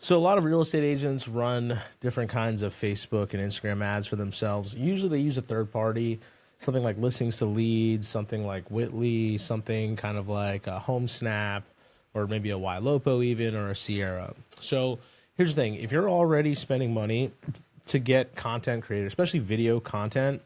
So a lot of real estate agents run different kinds of Facebook and Instagram ads for themselves. Usually they use a third party, something like Listings to Leads, something like Whitley, something kind of like a HomeSnap, or maybe a Ylopo even, or a Sierra. So here's the thing. If you're already spending money to get content created, especially video content,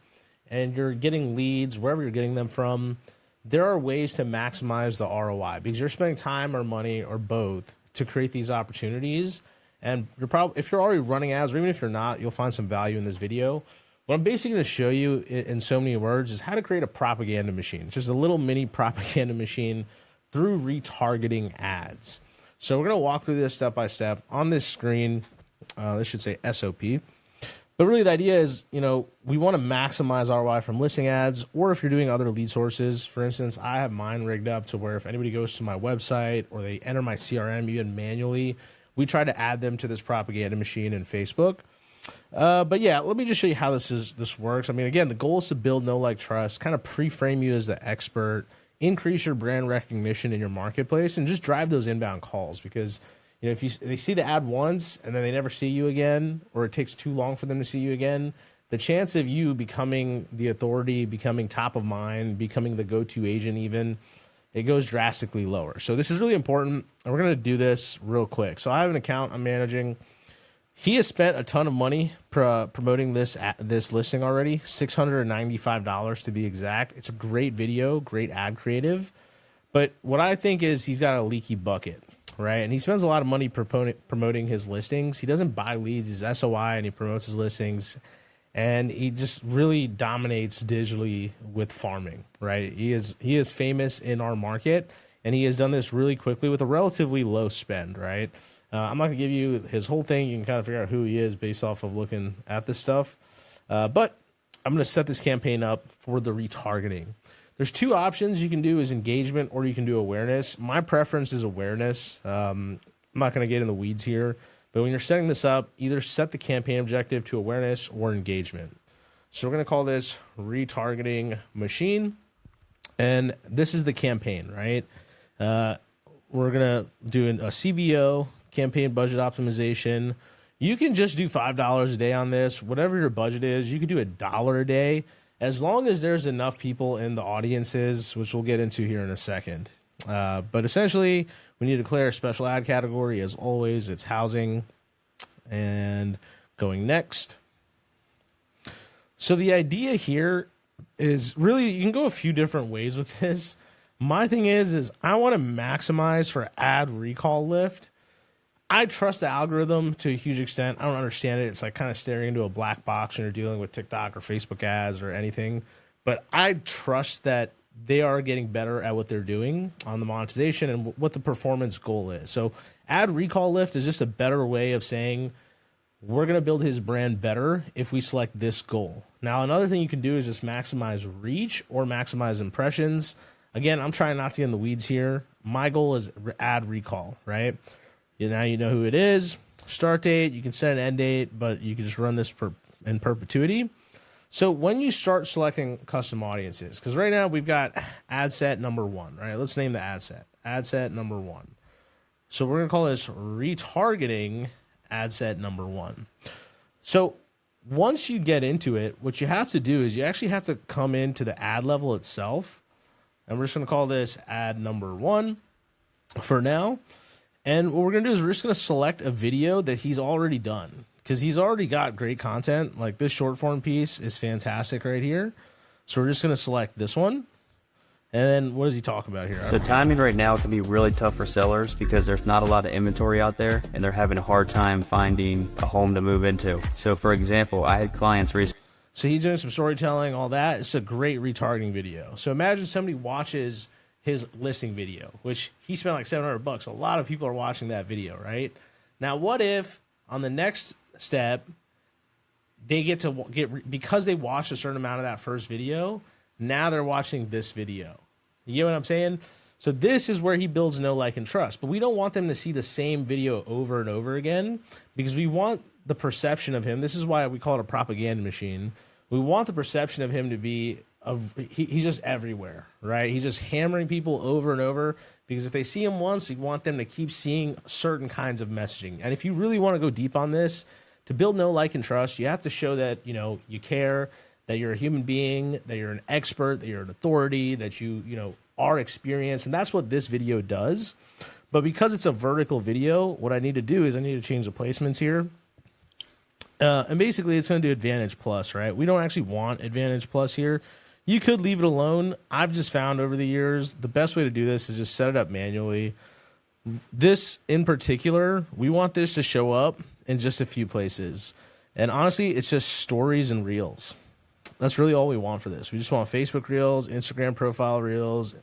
and you're getting leads wherever you're getting them from, there are ways to maximize the ROI because you're spending time or money or both to create these opportunities. And you're probably, if you're already running ads, or even if you're not, you'll find some value in this video. What I'm basically going to show you in so many words is how to create a propaganda machine. It's just a little mini propaganda machine through retargeting ads. So we're going to walk through this step by step on this screen. This should say SOP. But really the idea is, we want to maximize ROI from listing ads, or if you're doing other lead sources. For instance, I have mine rigged up to where if anybody goes to my website or they enter my CRM even manually, we try to add them to this propaganda machine in Facebook. But yeah, let me just show you how this works. I mean, again, the goal is to build know, like, trust, kind of pre-frame you as the expert, increase your brand recognition in your marketplace, and just drive those inbound calls. Because if they see the ad once and then they never see you again, or it takes too long for them to see you again, the chance of you becoming the authority, becoming top of mind, becoming the go-to agent even, it goes drastically lower. So this is really important, and we're going to do this real quick. So I have an account I'm managing. He has spent a ton of money promoting this listing already, $695 to be exact. It's a great video, great ad creative. But what I think is he's got a leaky bucket, right? And he spends a lot of money promoting his listings. He doesn't buy leads. He's SOI, and he promotes his listings. And he just really dominates digitally with farming, right? He is famous in our market, and he has done this really quickly with a relatively low spend, right? I'm not going to give you his whole thing. You can kind of figure out who he is based off of looking at this stuff. But I'm going to set this campaign up for the retargeting. There's two options you can do, is engagement or you can do awareness. My preference is awareness. I'm not going to get in the weeds here, but when you're setting this up, either set the campaign objective to awareness or engagement. So we're going to call this retargeting machine. And this is the campaign, right? We're going to do a CBO, campaign budget optimization. You can just do $5 a day on this. Whatever your budget is, you could do $1 a day, as long as there's enough people in the audiences, which we'll get into here in a second. But essentially, we need to declare a special ad category. As always, it's housing. And going next. So the idea here is really, you can go a few different ways with this. My thing is I want to maximize for ad recall lift. I trust the algorithm to a huge extent. I don't understand it. It's like kind of staring into a black box when you're dealing with TikTok or Facebook ads or anything. But I trust that they are getting better at what they're doing on the monetization and what the performance goal is. So ad recall lift is just a better way of saying we're going to build his brand better if we select this goal. Now, another thing you can do is just maximize reach or maximize impressions. Again, I'm trying not to get in the weeds here. My goal is ad recall, right? Now you know who it is. Start date, you can set an end date, but you can just run this in perpetuity. So when you start selecting custom audiences, because right now we've got ad set number 1, right? Let's name the ad set. Ad set number 1. So we're going to call this retargeting ad set number 1. So once you get into it, what you have to do is you actually have to come into the ad level itself. And we're just going to call this ad number 1 for now. And what we're going to do is we're just going to select a video that he's already done, because he's already got great content. Like this short form piece is fantastic right here. So we're just going to select this one. And then what does he talk about here? So timing right now can be really tough for sellers because there's not a lot of inventory out there and they're having a hard time finding a home to move into. So for example, I had clients recently. So he's doing some storytelling, all that. It's a great retargeting video. So imagine somebody watches his listing video, which he spent like $700. A lot of people are watching that video, right? Now, what if on the next step, they get because they watched a certain amount of that first video, now they're watching this video. You get what I'm saying? So this is where he builds know, like, and trust. But we don't want them to see the same video over and over again, because we want the perception of him. This is why we call it a propaganda machine. We want the perception of him to be he's just everywhere, right? He's just hammering people over and over because if they see him once, you want them to keep seeing certain kinds of messaging. And if you really want to go deep on this, to build know, like, and trust, you have to show that, you know, you care, that you're a human being, that you're an expert, that you're an authority, that you know, are experienced. And that's what this video does. But because it's a vertical video, what I need to do is I need to change the placements here. And basically it's going to do Advantage Plus, right? We don't actually want Advantage Plus here. You could leave it alone. I've just found over the years, the best way to do this is just set it up manually. This in particular, we want this to show up in just a few places. And honestly, it's just stories and reels. That's really all we want for this. We just want Facebook Reels, Instagram profile Reels,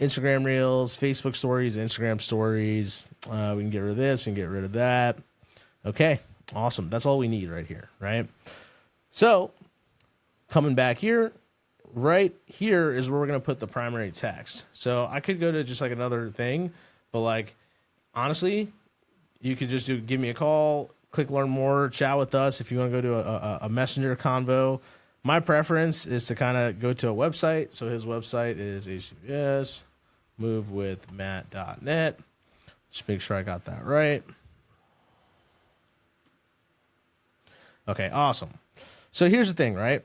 Instagram Reels, Facebook Stories, Instagram Stories. We can get rid of this and get rid of that. Okay, awesome. That's all we need right here, right? So coming back here, right here is where we're going to put the primary text. So I could go to just like another thing, but like, honestly, you could just give me a call, click learn more, chat with us. If you want to go to a messenger convo, my preference is to kind of go to a website. So his website is HTTPS movewithmatt.net. Just make sure I got that right. Okay, awesome. So here's the thing, right?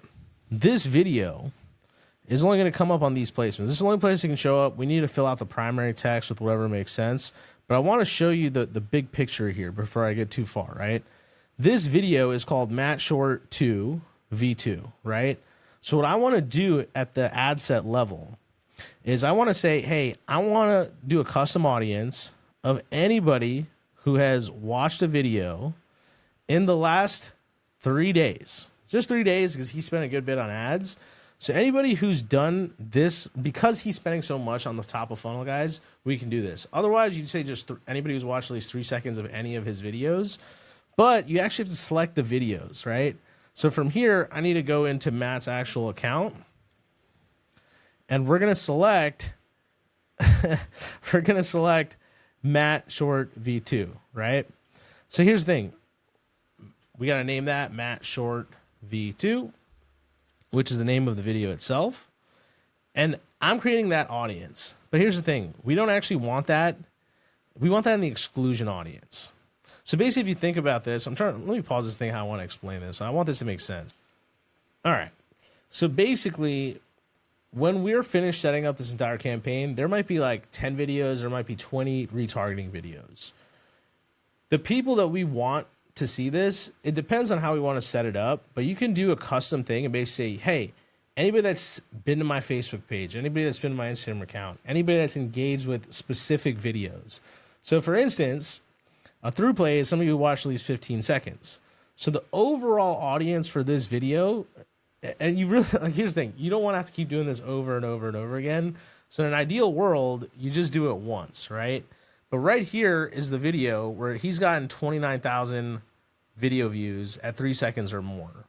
This video is only going to come up on these placements. This is the only place it can show up. We need to fill out the primary text with whatever makes sense. But I want to show you the big picture here before I get too far, right? This video is called Matt Short 2 V2, right? So what I want to do at the ad set level is I want to say, hey, I want to do a custom audience of anybody who has watched a video in the last 3 days. Just 3 days because he spent a good bit on ads. So anybody who's done this, because he's spending so much on the top of funnel, guys, we can do this. Otherwise, you'd say just anybody who's watched at least 3 seconds of any of his videos. But you actually have to select the videos, right? So from here, I need to go into Matt's actual account. And we're going to select, Matt Short V2, right? So here's the thing. We got to name that Matt Short V2, which is the name of the video itself. And I'm creating that audience. But here's the thing. We don't actually want that. We want that in the exclusion audience. So basically, if you think about this, let me pause this thing how I want to explain this. I want this to make sense. All right. So basically, when we're finished setting up this entire campaign, there might be like 10 videos, there might be 20 retargeting videos. The people that we want to see this, it depends on how we want to set it up, but you can do a custom thing and basically say, hey, anybody that's been to my Facebook page, anybody that's been to my Instagram account, anybody that's engaged with specific videos. So for instance, a through play is somebody who watched at least 15 seconds. So the overall audience for this video, and you really, like, here's the thing, you don't want to have to keep doing this over and over and over again. So in an ideal world, you just do it once, right? But right here is the video where he's gotten 29,000 video views at 3 seconds or more.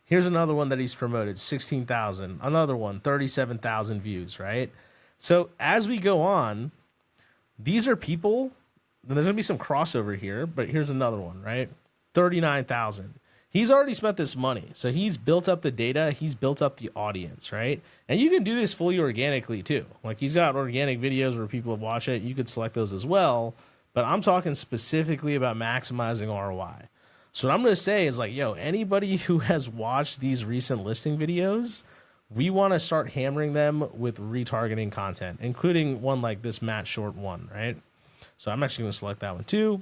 Here's another one that he's promoted, 16,000. Another one, 37,000 views, right? So as we go on, these are people, there's going to be some crossover here, but here's another one, right? 39,000. He's already spent this money. So he's built up the data. He's built up the audience, right? And you can do this fully organically too. Like he's got organic videos where people watch it. You could select those as well. But I'm talking specifically about maximizing ROI. So what I'm going to say is like, yo, anybody who has watched these recent listing videos, we want to start hammering them with retargeting content, including one like this Matt Short one, right? So I'm actually going to select that one too.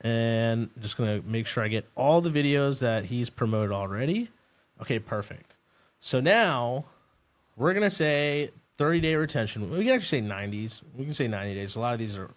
And just going to make sure I get all the videos that he's promoted already. Okay, perfect. So now we're going to say 30-day retention. We can actually say 90s. We can say 90 days. A lot of these are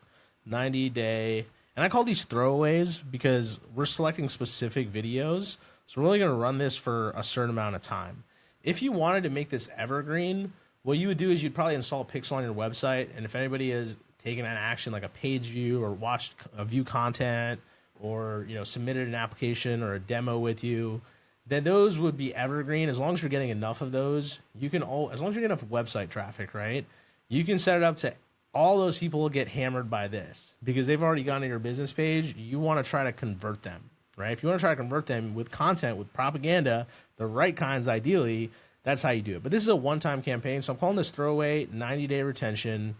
90-day. And I call these throwaways because we're selecting specific videos. So we're only going to run this for a certain amount of time. If you wanted to make this evergreen, what you would do is you'd probably install Pixel on your website. And if anybody is taken an action like a page view or watched a view content or, you know, submitted an application or a demo with you, then those would be evergreen. As long as you're getting enough of those, you can as long as you're getting enough website traffic, right? You can set it up to all those people will get hammered by this because they've already gone to your business page. You want to try to convert them, right? If you want to try to convert them with content, with propaganda, the right kinds ideally, that's how you do it. But this is a one-time campaign, so I'm calling this throwaway 90-day retention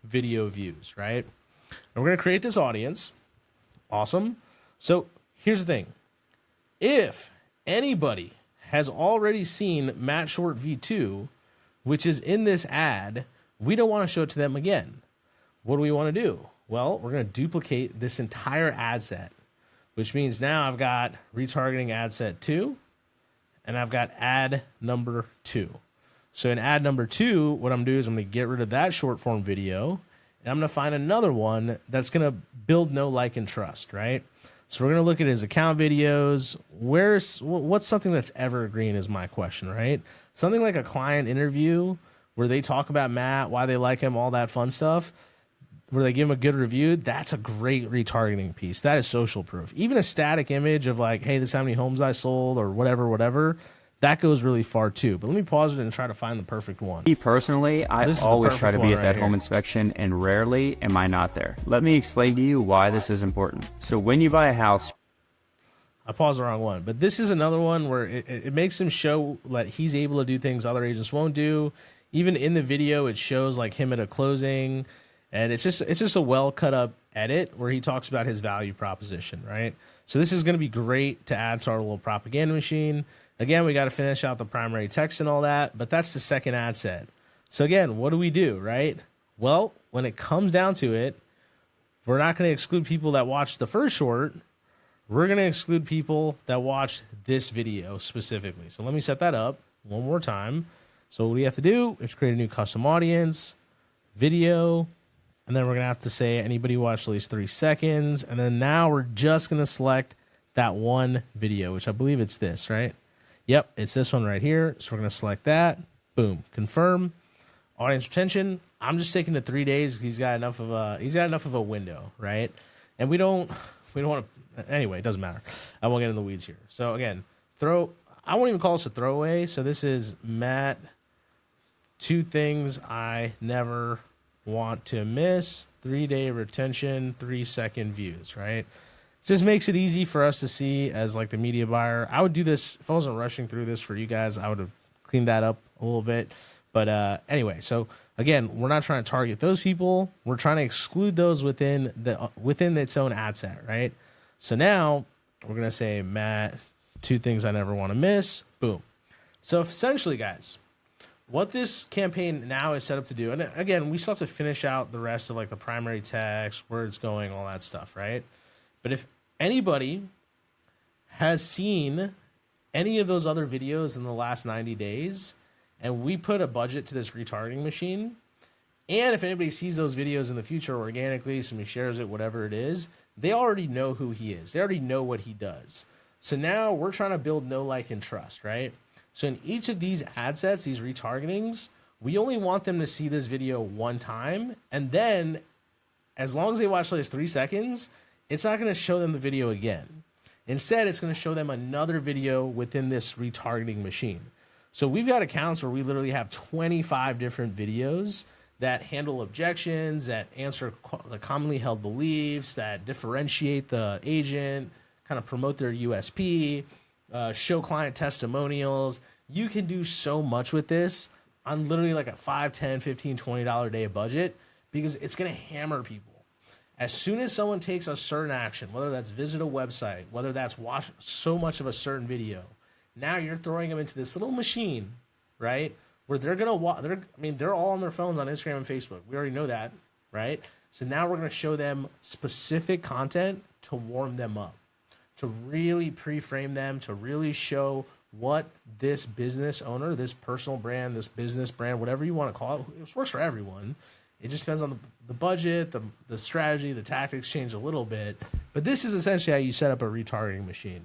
video views, right? And we're going to create this audience. Awesome. So here's the thing. If anybody has already seen Matt Short V2, which is in this ad, we don't want to show it to them again. What do we want to do? Well, we're going to duplicate this entire ad set, which means now I've got retargeting ad set 2, and I've got ad number 2. So in ad number 2, what I'm going to do is I'm going to get rid of that short form video, and I'm going to find another one that's going to build know, like, and trust, right? So we're going to look at his account videos. What's something that's evergreen is my question, right? Something like a client interview where they talk about Matt, why they like him, all that fun stuff, where they give him a good review. That's a great retargeting piece. That is social proof. Even a static image of like, hey, this is how many homes I sold or whatever, that goes really far too. But let me pause it and try to find the perfect one. Me personally, I always try to be at that home inspection, and rarely am I not there. Let me explain to you why this is important. So when you buy a house, I paused the wrong one, but this is another one where it makes him show that he's able to do things other agents won't do. Even in the video, it shows like him at a closing, and it's just a well cut up edit where he talks about his value proposition, right? So this is going to be great to add to our little propaganda machine. Again, we got to finish out the primary text and all that, but that's the second ad set. So again, what do we do, right? Well, when it comes down to it, we're not going to exclude people that watched the first short. We're going to exclude people that watched this video specifically. So let me set that up one more time. So what we have to do is create a new custom audience, video, and then we're going to have to say anybody watched at least 3 seconds. And then now we're just going to select that one video, which I believe it's this, right? Yep, it's this one right here. So we're going to select that. Boom, confirm. Audience retention. I'm just taking the 3 days. He's got enough of a window, right? And we don't want to. Anyway, it doesn't matter. I won't get in the weeds here. So again, I won't even call this a throwaway. So this is Matt. 2 things I never want to miss. 3-day retention, 3-second views, right? Just makes it easy for us to see as like the media buyer. I would do this if I wasn't rushing through this for you guys. I would have cleaned that up a little bit. But anyway, so again, we're not trying to target those people. We're trying to exclude those within its own ad set, right? So now we're gonna say Matt, 2 things I never want to miss. Boom. So essentially, guys, what this campaign now is set up to do, and again, we still have to finish out the rest of like the primary text, where it's going, all that stuff, right? But if anybody has seen any of those other videos in the last 90 days, and we put a budget to this retargeting machine, and if anybody sees those videos in the future organically, somebody shares it, whatever it is, they already know who he is. They already know what he does. So now we're trying to build know, like, and trust, right? So in each of these ad sets, these retargetings, we only want them to see this video one time. And then as long as they watch like 3 seconds, it's not going to show them the video again. Instead, it's going to show them another video within this retargeting machine. So we've got accounts where we literally have 25 different videos that handle objections, that answer the commonly held beliefs, that differentiate the agent, kind of promote their USP, show client testimonials. You can do so much with this on literally like a $5, $10, $15, $20 a day budget, because it's going to hammer people. As soon as someone takes a certain action, whether that's visit a website, whether that's watch so much of a certain video, now you're throwing them into this little machine, right? Where they're going to they're all on their phones on Instagram and Facebook. We already know that, right? So now we're going to show them specific content to warm them up, to really pre-frame them, to really show what this business owner, this personal brand, this business brand, whatever you want to call it, it works for everyone. It just depends on the budget, the strategy, the tactics change a little bit. But this is essentially how you set up a retargeting machine.